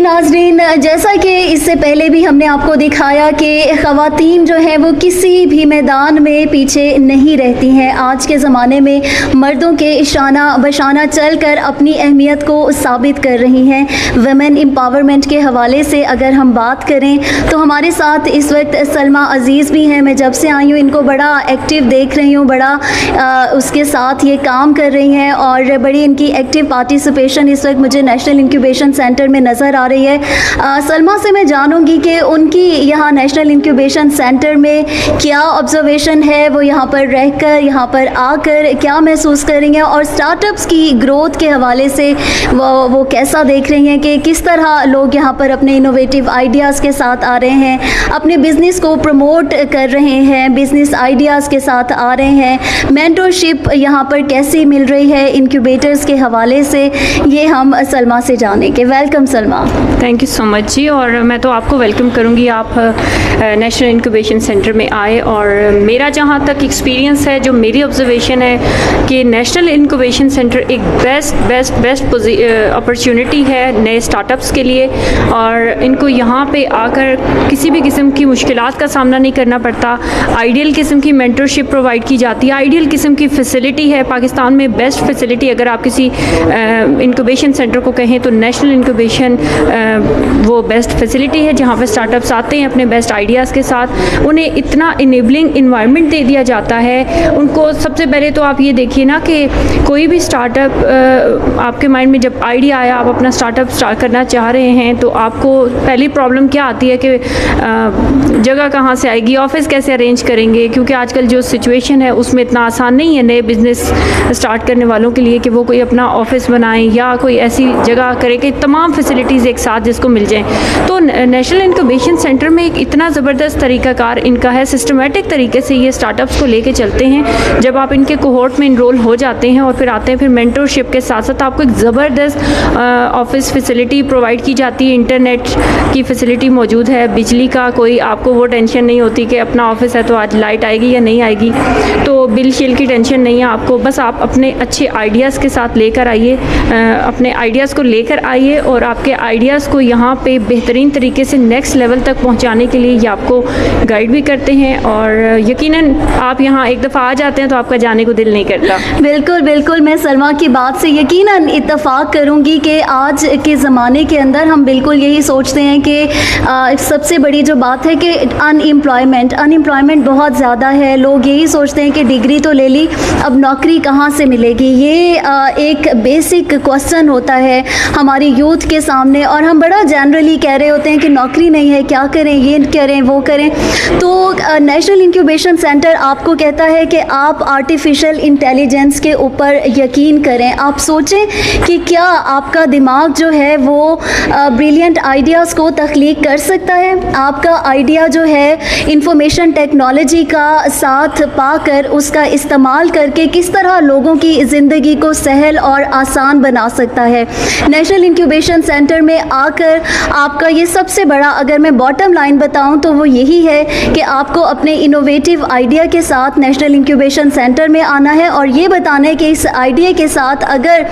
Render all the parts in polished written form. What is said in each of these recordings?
नाज़रीन, जैसा कि इससे पहले भी हमने आपको दिखाया कि ख़वातीन जो हैं वो किसी भी मैदान में पीछे नहीं रहती हैं। आज के ज़माने में मर्दों के शाना बशाना चल कर अपनी अहमियत को साबित कर रही हैं। वुमेन एम्पावरमेंट के हवाले से अगर हम बात करें तो हमारे साथ इस वक्त सलमा अज़ीज़ भी हैं। मैं जब से आई हूँ इनको बड़ा एक्टिव देख रही हूँ, बड़ा उसके साथ ये काम कर रही हैं और बड़ी इनकी एक्टिव पार्टिसिपेशन इस वक्त मुझे नेशनल इंक्यूबेशन सेंटर में नज़र आ रही है। सलमा से मैं जानूंगी कि उनकी यहाँ नेशनल इंक्यूबेशन सेंटर में क्या ऑब्जर्वेशन है, वो यहाँ पर रहकर यहाँ पर आकर क्या महसूस कर रही हैं और स्टार्टअप्स की ग्रोथ के हवाले से वो कैसा देख रही हैं कि किस तरह लोग यहाँ पर अपने इनोवेटिव आइडियाज़ के साथ आ रहे हैं, अपने बिज़नेस को प्रमोट कर रहे हैं, बिज़नेस आइडियाज़ के साथ आ रहे हैं, मेंटरशिप यहाँ पर कैसी मिल रही है इंक्यूबेटर्स के हवाले से, ये हम सलमा से जानेंगे। Welcome Salma. Thank you so much ji. और मैं तो आपको वेलकम करूंगी, आप नेशनल इंक्यूबेशन सेंटर में आए। और मेरा जहां तक एक्सपीरियंस है, जो मेरी ऑब्जर्वेशन है कि नेशनल इंक्यूबेशन सेंटर एक बेस्ट अपॉर्चुनिटी है नए स्टार्टअप्स के लिए। और इनको यहाँ पे आकर किसी भी किस्म की मुश्किलात का सामना नहीं करना पड़ता। आइडियल किस्म की मेंटरशिप प्रोवाइड की जाती है, आइडियल किस्म की फैसिलिटी है। पाकिस्तान में बेस्ट फैसिलिटी अगर आप किसी इंक्यूबेशन सेंटर को कहें तो नेशनल इंक्यूबेशन वो बेस्ट फैसिलिटी है, जहाँ पे स्टार्टअप्स आते हैं अपने बेस्ट आइडियाज़ के साथ। उन्हें इतना इनेबलिंग इन्वायरमेंट दे दिया जाता है। उनको सबसे पहले तो आप ये देखिए ना कि कोई भी स्टार्टअप आपके माइंड में जब आइडिया आया, आप अपना स्टार्टअप स्टार्ट करना चाह रहे हैं, तो आपको पहली प्रॉब्लम क्या आती है कि जगह कहाँ से आएगी, ऑफिस कैसे अरेंज करेंगे, क्योंकि आजकल जो सिचुएशन है उसमें इतना आसान नहीं है नए बिज़नेस स्टार्ट करने वालों के लिए कि वो कोई अपना ऑफिस बनाएं या कोई ऐसी जगह करें कि तमाम फैसिलिटीज़ एक साथ जिसको मिल जाएं। तो नेशनल इंक्यूबेशन सेंटर में एक इतना ज़बरदस्त तरीक़ाकार इनका है, सिस्टमेटिक तरीके से ये स्टार्टअप्स को लेके चलते हैं। जब आप इनके कोहोर्ट में इनरोल हो जाते हैं और फिर आते हैं, फिर मेंटरशिप के साथ साथ आपको एक ज़बरदस्त ऑफिस फैसिलिटी प्रोवाइड की जाती है, इंटरनेट की फैसिलिटी मौजूद है, बिजली का कोई आपको वो टेंशन नहीं होती कि अपना ऑफिस है तो आज लाइट आएगी या नहीं आएगी, तो बिल शिल की टेंशन नहीं है आपको। बस आप अपने अच्छे आइडियाज़ के साथ लेकर आइए, अपने आइडियाज़ को लेकर आइए और आपके आइडियाज़ को यहाँ पे बेहतरीन तरीके से नेक्स्ट लेवल तक पहुँचाने के लिए ये आपको गाइड भी करते हैं। और यकीनन आप यहाँ एक दफ़ा आ जाते हैं तो आपका जाने को दिल नहीं करता। बिल्कुल बिल्कुल, मैं सलमा की बात से यकीनन इत्तफाक करूँगी कि आज के ज़माने के अंदर हम बिल्कुल यही सोचते हैं कि सबसे बड़ी जो बात है कि अनएम्प्लॉयमेंट बहुत ज़्यादा है। लोग यही सोचते हैं कि डिग्री तो ले ली, अब नौकरी कहाँ से मिलेगी, ये एक बेसिक क्वेश्चन होता है हमारी यूथ के सामने। और हम बड़ा जनरली कह रहे होते हैं कि नौकरी नहीं है, क्या करें, ये करें वो करें। तो नेशनल इंक्यूबेशन सेंटर आपको कहता है कि आप आर्टिफिशियल इंटेलिजेंस के ऊपर यकीन करें। आप सोचें कि क्या आपका दिमाग जो है वो ब्रिलियंट आइडियाज़ को तख्लीक कर सकता है। आपका आइडिया जो है इंफॉर्मेशन टेक्नोलॉजी का साथ पाकर उसका इस्तेमाल करके किस तरह लोगों की ज़िंदगी को सहल और आसान बना सकता है। नेशनल इंक्यूबेशन सेंटर में आकर आपका ये सबसे बड़ा, अगर मैं बॉटम लाइन बताऊं तो वो यही है कि आपको अपने इनोवेटिव आइडिया के साथ नेशनल इंक्यूबेशन सेंटर में आना है और ये बताना है कि इस आइडिया के साथ अगर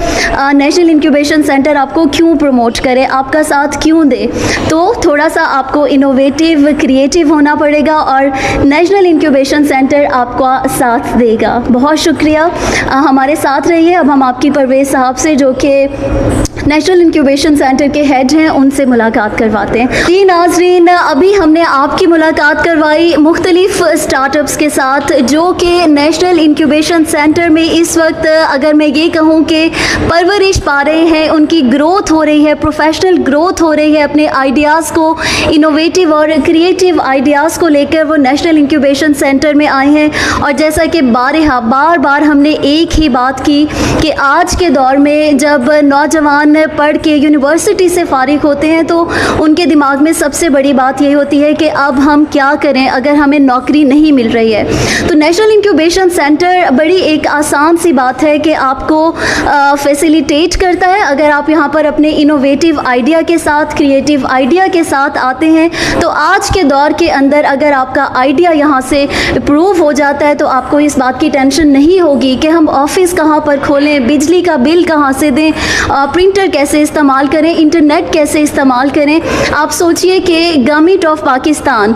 नेशनल इंक्यूबेशन सेंटर आपको क्यों प्रमोट करे, आपका साथ क्यों दे। तो थोड़ा सा आपको इनोवेटिव क्रिएटिव होना पड़ेगा और नेशनल इंक्यूबेशन सेंटर आपका साथ देगा। बहुत शुक्रिया, हमारे साथ रहिए। अब हम आपकी परवेज़ साहब से, जो कि नेशनल इंक्यूबेशन सेंटर के हेड हैं, उनसे मुलाकात करवाते हैं। जी नाज़रीन, अभी हमने आपकी मुलाकात करवाई मुख्तलिफ स्टार्टअप्स के साथ जो कि नेशनल इंक्यूबेशन सेंटर में इस वक्त, अगर मैं ये कहूँ कि परवरिश पा रहे हैं, उनकी ग्रोथ हो रही है, प्रोफेशनल ग्रोथ हो रही है। अपने आइडियाज़ को, इनोवेटिव और क्रिएटिव आइडियाज़ को लेकर वो नेशनल इंक्यूबेशन सेंटर में आए हैं। और जैसा कि बार बार हमने एक ही बात की कि आज के दौर में जब नौजवान पढ़ के यूनिवर्सिटी से फारिग होते हैं तो उनके दिमाग में सबसे बड़ी बात यही होती है कि अब हम क्या करें अगर हमें नौकरी नहीं मिल रही है। तो नेशनल इंक्यूबेशन सेंटर बड़ी एक आसान सी बात है कि आपको फैसिलिटेट करता है। अगर आप यहाँ पर अपने इनोवेटिव आइडिया के साथ, क्रिएटिव आइडिया के साथ आते हैं तो आज के दौर के अंदर अगर आपका आइडिया यहाँ से प्रूव हो जाता है तो आपको इस बात की टेंशन नहीं होगी कि हम ऑफिस कहाँ पर खोलें, बिजली का बिल कहाँ से दें, प्रिंटर कंप्यूटर कैसे इस्तेमाल करें, इंटरनेट कैसे इस्तेमाल करें। आप सोचिए कि government of Pakistan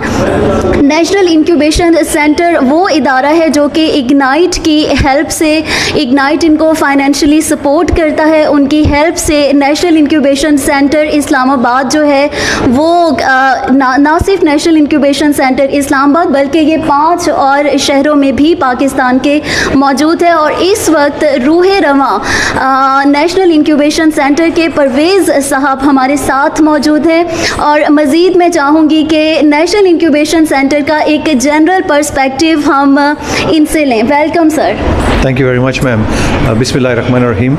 national incubation centre वो इदारा है जो कि इग्नाइट की हेल्प से, इग्नाइट इनको फाइनेंशियली सपोर्ट करता है, उनकी हेल्प से नेशनल इंक्यूबेशन सेंटर इस्लामाबाद जो है वो ना सिर्फ नेशनल इंक्यूबेशन सेंटर इस्लामाबाद बल्कि ये 5 और शहरों में भी पाकिस्तान के मौजूद है। और इस वक्त रूहे रवां नेशनल इंक्यूबेशन सेंटर के परवेज़ साहब हमारे साथ मौजूद हैं और मज़ीद मैं चाहूँगी कि नेशनल इंक्यूबेशन सेंटर का एक जनरल पर्सपेक्टिव हम इनसे लें। Welcome sir. Thank you very much, ma'am. Bismillahirrahmanirrahim.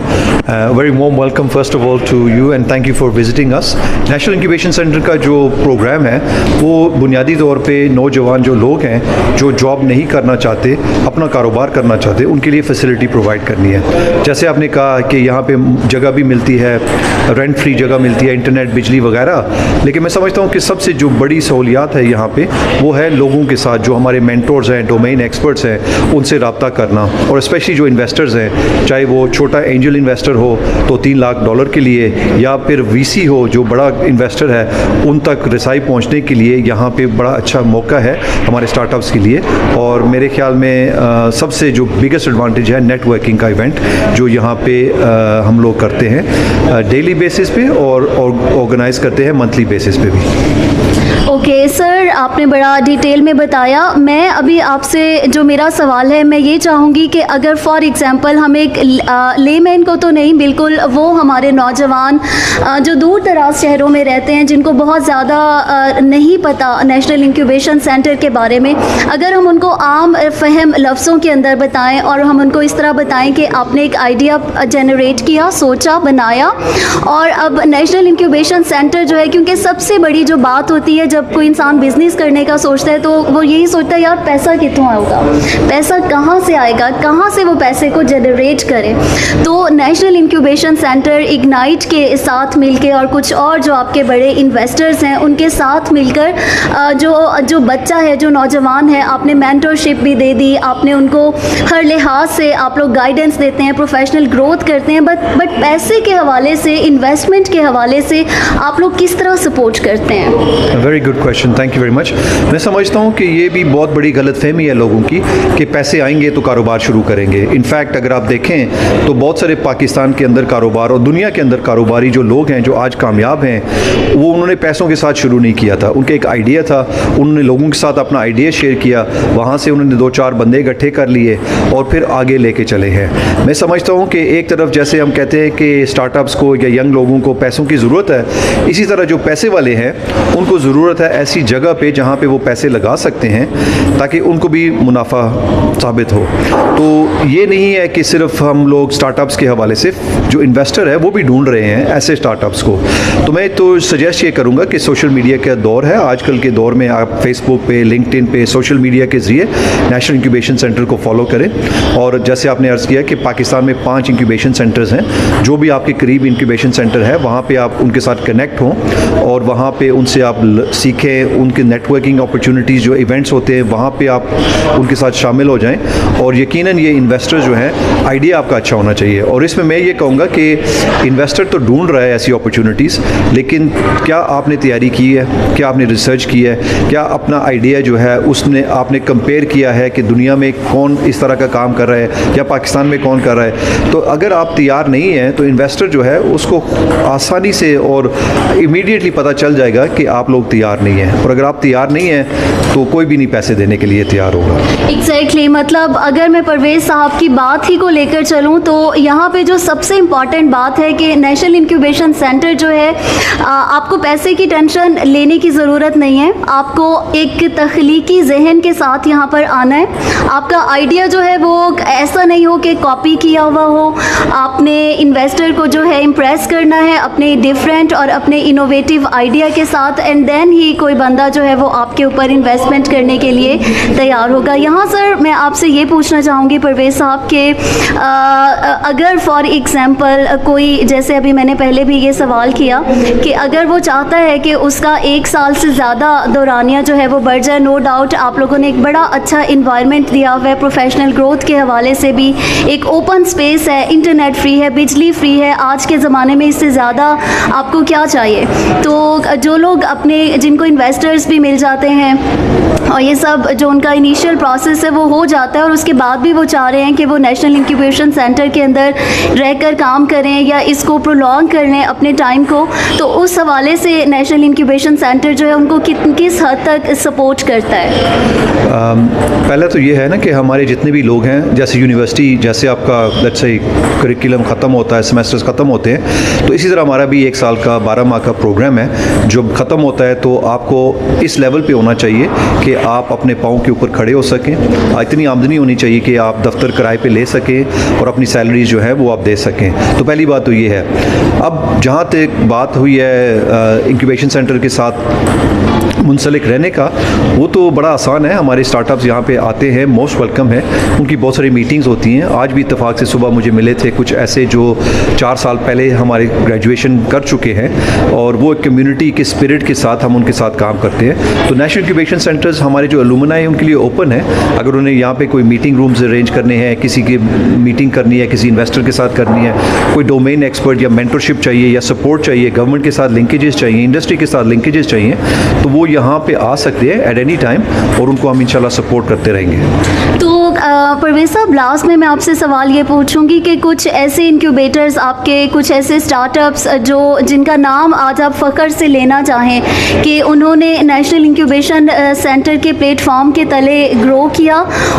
Very warm welcome first of all to you and thank you for visiting us. National Incubation Center का जो प्रोग्राम है वो बुनियादी तौर पे नौजवान जो लोग हैं जो जॉब नहीं करना चाहते, अपना कारोबार करना चाहते, उनके लिए फैसिलिटी प्रोवाइड करनी है। जैसे आपने कहा कि यहाँ पे जगह भी मिलती है, रेंट फ्री जगह मिलती है, इंटरनेट, बिजली वगैरह, लेकिन मैं समझता हूँ कि सबसे जो बड़ी सहूलियात है यहाँ पे वो है लोगों के साथ जो हमारे मेंटोर्स हैं, डोमेन एक्सपर्ट्स हैं, उनसे रब्ता करना। और स्पेशली जो इन्वेस्टर्स हैं, चाहे वो छोटा एंजल इन्वेस्टर हो तो $3 लाख के लिए, या फिर वीसी हो जो बड़ा इन्वेस्टर है, उन तक रसाई पहुंचने के लिए यहाँ पे बड़ा अच्छा मौका है हमारे स्टार्टअप्स के लिए। और मेरे ख्याल में सबसे जो बिगेस्ट एडवांटेज है नेटवर्किंग का इवेंट जो यहाँ पे हम लोग करते हैं डेली बेसिस पे और ऑर्गेनाइज करते हैं मंथली बेसिस पे भी। ओके सर, आपने बड़ा डिटेल में बताया। मैं अभी आपसे जो मेरा सवाल है मैं ये चाहूँगी कि अगर फॉर एग्ज़ाम्पल हम एक लेमैन को तो नहीं, बिल्कुल वो हमारे नौजवान जो दूर दराज शहरों में रहते हैं जिनको बहुत ज़्यादा नहीं पता नेशनल इंक्यूबेशन सेंटर के बारे में, अगर हम उनको आम फहम लफ्ज़ों के अंदर बताएं और हम उनको इस तरह बताएं कि आपने एक आइडिया जनरेट किया, सोचा, बनाया और अब नेशनल इंक्यूबेशन सेंटर जो है, क्योंकि सबसे बड़ी जो बात होती है जब कोई इंसान बिजनेस करने का सोचता है तो वो यही सोचता है यार पैसा कितों आएगा, पैसा कहाँ से आएगा, कहाँ से वो पैसे को जनरेट करें। तो नेशनल इंक्यूबेशन सेंटर इग्नाइट के साथ मिलके और कुछ और जो आपके बड़े इन्वेस्टर्स हैं उनके साथ मिलकर जो बच्चा है, जो नौजवान है, आपने मेंटरशिप भी दे दी, आपने उनको हर लिहाज से आप लोग गाइडेंस देते हैं, प्रोफेशनल ग्रोथ करते हैं, बट पैसे के हवाले से, इन्वेस्टमेंट के हवाले से आप लोग किस तरह सपोर्ट करते हैं? Very good question, thank you very much. मैं समझता हूँ कि ये भी बहुत बड़ी गलतफहमी है लोगों की कि पैसे आएंगे तो कारोबार शुरू करेंगे। इनफैक्ट अगर आप देखें तो बहुत सारे पाकिस्तान के अंदर कारोबार और दुनिया के अंदर कारोबारी जो लोग हैं जो आज कामयाब हैं, वो उन्होंने पैसों के साथ शुरू नहीं किया था। उनका एक आइडिया था, उन्होंने लोगों के साथ अपना आइडिया शेयर किया, वहाँ से उन्होंने 2-4 बंदे इकट्ठे कर लिए और फिर आगे लेके चले हैं। मैं समझता हूँ कि एक तरफ जैसे हम कहते हैं कि स्टार्टअप्स को या यंग लोगों को पैसों की ज़रूरत है, इसी तरह जो पैसे वाले हैं उनको ज़रूरत है ऐसी जगह पे जहाँ पे वो पैसे लगा सकते हैं ताकि उनको भी मुनाफा साबित हो। तो ये नहीं है कि सिर्फ हम लोग स्टार्टअप्स के हवाले से, जो इन्वेस्टर है वो भी ढूंढ रहे हैं ऐसे स्टार्टअप्स को। तो मैं तो सजेस्ट ये करूँगा कि सोशल मीडिया का दौर है आजकल के दौर में, आप फेसबुक पे, लिंक्डइन पे, सोशल मीडिया के ज़रिए नेशनल इंक्यूबेशन सेंटर को फॉलो करें। और जैसे आपने अर्ज़ किया कि पाकिस्तान में 5 इंक्यूबेशन सेंटर्स हैं, जो भी आपके करीब इंक्यूबेशन सेंटर है वहाँ पे आप उनके साथ कनेक्ट हों और वहाँ पे उनसे आप सीखें, उनके नेटवर्किंग अपॉर्चुनिटीज़ जो इवेंट्स होते हैं वहाँ पे आप उनके साथ शामिल हो जाएं। और यकीनन ये इन्वेस्टर जो हैं, आइडिया आपका अच्छा होना चाहिए। और इसमें मैं ये कहूँगा कि इन्वेस्टर तो ढूंढ रहा है ऐसी अपॉर्चुनिटीज़, लेकिन क्या आपने तैयारी की है, क्या आपने रिसर्च की है, क्या अपना आइडिया जो है उसने आपने कंपेयर किया है कि दुनिया में कौन इस तरह का काम कर रहा है या पाकिस्तान में कौन कर रहा है। तो अगर आप तैयार नहीं हैं तो इन्वेस्टर जो है उसको आसानी से और इमीडिएटली पता चल जाएगा कि आप लोग तैयार नहीं हैं। और अगर आप तैयार नहीं हैं तो कोई भी नहीं पैसे देने के लिए तैयार होगा। एग्जैक्टली, मतलब अगर मैं परवेज़ साहब की बात ही को लेकर चलूँ तो यहाँ पे जो सबसे इम्पॉर्टेंट बात है कि नेशनल इंक्यूबेशन सेंटर जो है, आपको पैसे की टेंशन लेने की ज़रूरत नहीं है। आपको एक तख्लीकी जहन के साथ यहाँ पर आना है। आपका आइडिया जो है वो ऐसा नहीं हो कि कॉपी किया हुआ हो। आपने इन्वेस्टर को जो है इम्प्रेस करना है अपने डिफरेंट और अपने इनोवेटिव आइडिया के साथ, एंड देन ही कोई बंदा जो है वो आपके ऊपर इन्वेस्टमेंट करने के लिए तैयार होगा। यहाँ सर मैं आपसे ये पूछना चाहूँगी परवेज़ साहब के अगर फॉर एग्ज़ाम्पल कोई, जैसे अभी मैंने पहले भी ये सवाल किया कि अगर वो चाहता है कि उसका 1 साल से ज़्यादा दौरानिया जो है वो बढ़ जाए, नो डाउट आप लोगों ने एक बड़ा अच्छा इन्वायरमेंट दिया हुआ है, प्रोफेशनल ग्रोथ के हवाले से भी एक ओपन स्पेस है, इंटरनेट फ्री है, बिजली फ्री है, आज के ज़माने में इससे ज़्यादा आपको क्या चाहिए। तो जो लोग अपने जिनको इन्वेस्टर्स भी मिल जाते हैं और ये सब जो उनका इनिशियल प्रोसेस है वो हो जाता है और उसके बाद भी वो चाह रहे हैं कि वो नेशनल इंक्यूबेशन सेंटर के अंदर रहकर काम करें या इसको प्रोलॉन्ग कर लें अपने टाइम को, तो उस हवाले से नेशनल इंक्यूबेशन सेंटर जो है उनको किस हद तक सपोर्ट करता है? पहले तो ये है ना कि हमारे जितने भी लोग हैं, जैसे यूनिवर्सिटी, जैसे आपका लेट्स से करिकुलम ख़त्म होता है, सेमेस्टर्स ख़त्म होते हैं, तो इसी तरह हमारा भी 1 साल का 12 माह का प्रोग्राम है। जो ख़त्म होता है तो आपको इस लेवल पे होना चाहिए कि आप अपने पाँव के ऊपर खड़े हो सकें, इतनी आमदनी होनी चाहिए कि आप दफ्तर किराए पे ले सकें और अपनी सैलरी जो है वो आप दे सकें। तो पहली बात तो ये है। अब जहाँ तक बात हुई है इंक्यूबेशन सेंटर के साथ मुंसलिक रहने का, वो तो बड़ा आसान है। हमारे स्टार्टअप्स यहाँ पे आते हैं, मोस्ट वेलकम है, उनकी बहुत सारी मीटिंग्स होती हैं। आज भी इत्तेफाक से सुबह मुझे मिले थे कुछ ऐसे जो 4 साल पहले हमारे ग्रेजुएशन कर चुके हैं और वो एक कम्युनिटी के स्पिरिट के साथ हम उनके साथ काम करते हैं। तो नेशनल इंक्यूबेशन सेंटर्स हमारे जो अलुमनाई है उनके लिए ओपन है। अगर उन्हें यहाँ पे कोई मीटिंग रूम्स अरेंज करने हैं, किसी की मीटिंग करनी है, किसी इन्वेस्टर के साथ करनी है, कोई डोमेन एक्सपर्ट या मेंटरशिप चाहिए या सपोर्ट चाहिए, गवर्नमेंट के साथ लिंकेजेस चाहिए, इंडस्ट्री के साथ लिंकेजेस चाहिए, तो वो यहाँ पे आ सकते हैं एट एनी टाइम और उनको हम इंशाल्लाह सपोर्ट करते रहेंगे। तो परवेज साहब, लास्ट में मैं आपसे सवाल ये पूछूंगी कि कुछ ऐसे इंक्यूबेटर्स आपके, कुछ ऐसे स्टार्टअप्स जो जिनका नाम आज आप फ़ख्र से लेना चाहें कि उन्होंने नेशनल इंक्यूबेशन सेंटर के प्लेटफॉर्म के तले ग्रो किया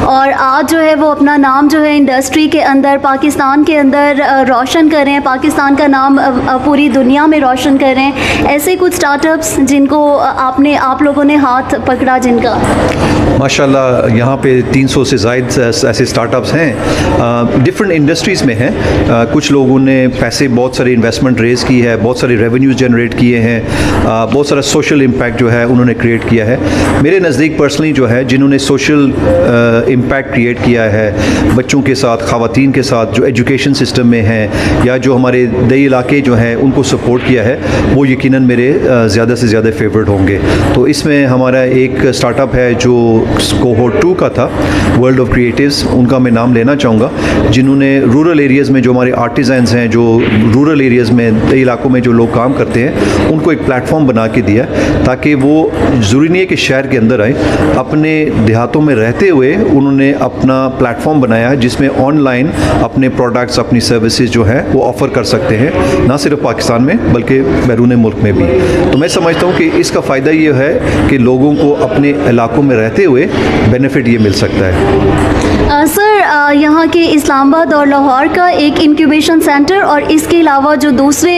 और आज जो है वो अपना नाम जो है इंडस्ट्री के अंदर, पाकिस्तान के अंदर रोशन कर रहे हैं, पाकिस्तान का नाम पूरी दुनिया में रोशन कर रहे हैं। ऐसे कुछ स्टार्टअप्स जिनको आप लोगों ने हाथ पकड़ा जिनका? माशाल्लाह यहाँ पे 300 से ज़ायद ऐसे स्टार्टअप्स हैं, डिफरेंट इंडस्ट्रीज़ में हैं। कुछ लोगों ने पैसे, बहुत सारे इन्वेस्टमेंट रेज़ की है, बहुत सारे रेवेन्यूज़ जनरेट किए हैं, बहुत सारा सोशल इम्पैक्ट जो है उन्होंने क्रिएट किया है। मेरे नज़दीक पर्सनली जो है जिन्होंने सोशल इम्पैक्ट क्रिएट किया है बच्चों के साथ, ख़वातीन के साथ, जो एजुकेशन सिस्टम में हैं या जो हमारे दई इलाके जो हैं उनको सपोर्ट किया है, वो यकीनन मेरे ज़्यादा से ज़्यादा फेवरेट होंगे। तो इसमें हमारा एक स्टार्टअप है जो कोहोर्ट 2 का था, वर्ल्ड ऑफ क्रिएटिव्स, उनका मैं नाम लेना चाहूँगा, जिन्होंने रूरल एरियाज़ में जो हमारे आर्टिज़न्स हैं, जो रूरल एरियाज़ में, कई इलाकों में जो लोग काम करते हैं, उनको एक प्लेटफॉर्म बना के दिया ताकि वो ज़रूरी नहीं है कि शहर के अंदर आए, अपने देहातों में रहते हुए उन्होंने अपना प्लेटफॉर्म बनाया जिसमें ऑनलाइन अपने प्रोडक्ट्स, अपनी सर्विसेज जो हैं वो ऑफ़र कर सकते हैं, ना सिर्फ पाकिस्तान में बल्कि बैरून मुल्क में भी। तो मैं समझता हूँ कि इसका फ़ायदा ये है कि लोगों को अपने इलाकों में रहते हुए बेनिफिट ये मिल सकता है। सर, यहाँ के इस्लामाबाद और लाहौर का एक इंक्यूबेशन सेंटर और इसके अलावा जो दूसरे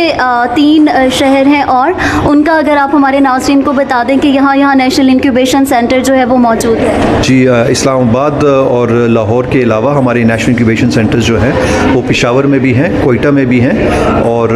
3 शहर हैं और उनका अगर आप हमारे नाज़रीन को बता दें कि यहाँ नेशनल इंक्यूबेशन सेंटर जो है वो मौजूद है। जी, इस्लामाबाद और लाहौर के अलावा हमारे नेशनल इंक्यूबेशन सेंटर्स जो हैं वो पेशावर में भी हैं, कोयटा में भी हैं और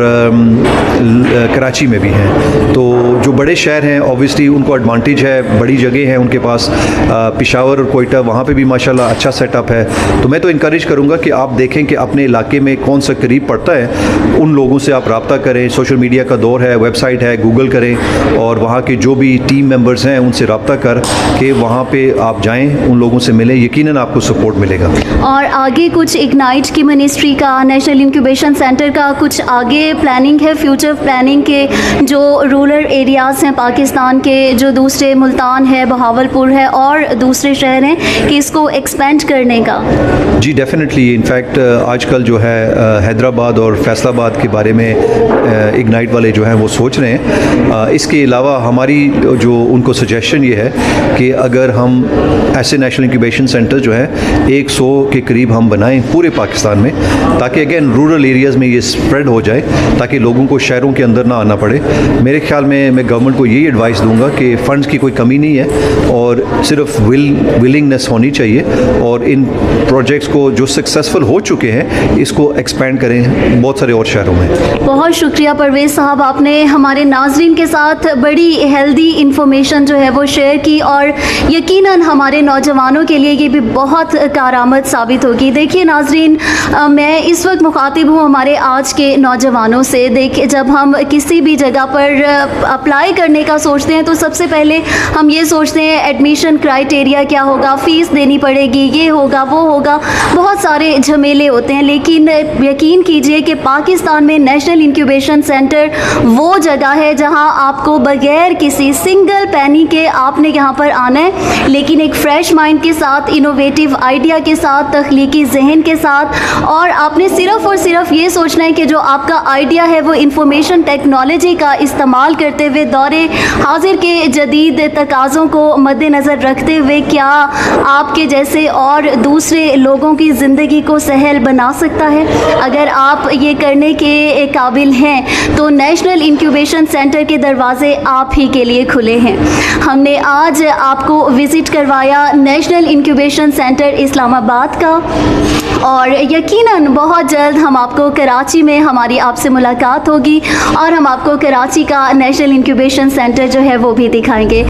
कराची में भी हैं। तो जो बड़े शहर हैं ऑब्वियसली उनको एडवांटेज है, बड़ी जगह है उनके पास, पेशावर और कोयटा, वहाँ पे भी माशाल्लाह अच्छा सेटअप है। तो मैं तो इनकरेज करूँगा कि आप देखें कि अपने इलाके में कौन सा करीब पड़ता है, उन लोगों से आप रब्ता करें। सोशल मीडिया का दौर है, वेबसाइट है, गूगल करें और वहाँ के जो भी टीम मेंबर्स हैं उनसे रब्ता कर के वहाँ पे आप जाएं, उन लोगों से मिलें, यकीनन आपको सपोर्ट मिलेगा। और आगे कुछ इग्नाइट की मिनिस्ट्री का, नेशनल इंक्यूबेशन सेंटर का कुछ आगे प्लानिंग है, फ्यूचर प्लानिंग के जो रूरल एरियाज़ हैं पाकिस्तान के, जो दूसरे मुल्तान है, बहावलपुर है और दूसरे शहर हैं, कि इसको एक्सपेंड करने का? जी डेफिनेटली, इनफैक्ट आजकल जो है हैदराबाद और फैसलाबाद के बारे में इग्नाइट वाले जो हैं वो सोच रहे हैं। इसके अलावा हमारी जो उनको सजेशन ये है कि अगर हम ऐसे नेशनल इंक्यूबेशन सेंटर जो है 100 के करीब हम बनाएं पूरे पाकिस्तान में, ताकि अगेन रूरल एरियाज़ में ये स्प्रेड हो जाए, ताकि लोगों को शहरों के अंदर ना आना पड़े। मेरे ख्याल में मैं गवर्नमेंट को यही एडवाइस दूंगा कि फ़ंड्स की कोई कमी नहीं है और सिर्फ विलिंगनेस होनी चाहिए और इन प्रोजेक्ट्स को जो सक्सेसफुल हो चुके हैं इसको एक्सपेंड करें बहुत सारे और शहरों में। बहुत शुक्रिया शुक्रिया परवेज़ साहब, आपने हमारे नाजरीन के साथ बड़ी हेल्दी इंफॉर्मेशन जो है वो शेयर की और यकीनन हमारे नौजवानों के लिए ये भी बहुत कारआमद साबित होगी। देखिए नाजरीन, मैं इस वक्त मुखातिब हूँ हमारे आज के नौजवानों से। देखिए, जब हम किसी भी जगह पर अप्लाई करने का सोचते हैं तो सबसे पहले हम ये सोचते हैं एडमिशन क्राइटेरिया क्या होगा, फ़ीस देनी पड़ेगी, ये होगा वो होगा, बहुत सारे झमेले होते हैं। लेकिन यकीन कीजिए कि पाकिस्तान में नेशनल इंक्यूबेशन सेंटर वो जगह है जहां आपको बगैर किसी सिंगल पैनी के आपने यहाँ पर आना है, लेकिन एक फ्रेश माइंड के साथ, इनोवेटिव आइडिया के साथ, तख्लीकी जहन के साथ, और आपने सिर्फ़ और सिर्फ ये सोचना है कि जो आपका आइडिया है वो इंफॉर्मेशन टेक्नोलॉजी का इस्तेमाल करते हुए दौरे हाजिर के जदीद तकाज़ों को मद्देनज़र रखते हुए क्या आपके जैसे और दूसरे लोगों की ज़िंदगी को सहल बना सकता है। अगर आप ये करने के काबिल हैं तो नेशनल इंक्यूबेशन सेंटर के दरवाज़े आप ही के लिए खुले हैं। हमने आज आपको विज़िट करवाया नेशनल इंक्यूबेशन सेंटर इस्लामाबाद का, और यकीनन बहुत जल्द हम आपको कराची में हमारी आपसे मुलाकात होगी और हम आपको कराची का नेशनल इंक्यूबेशन सेंटर जो है वो भी दिखाएंगे।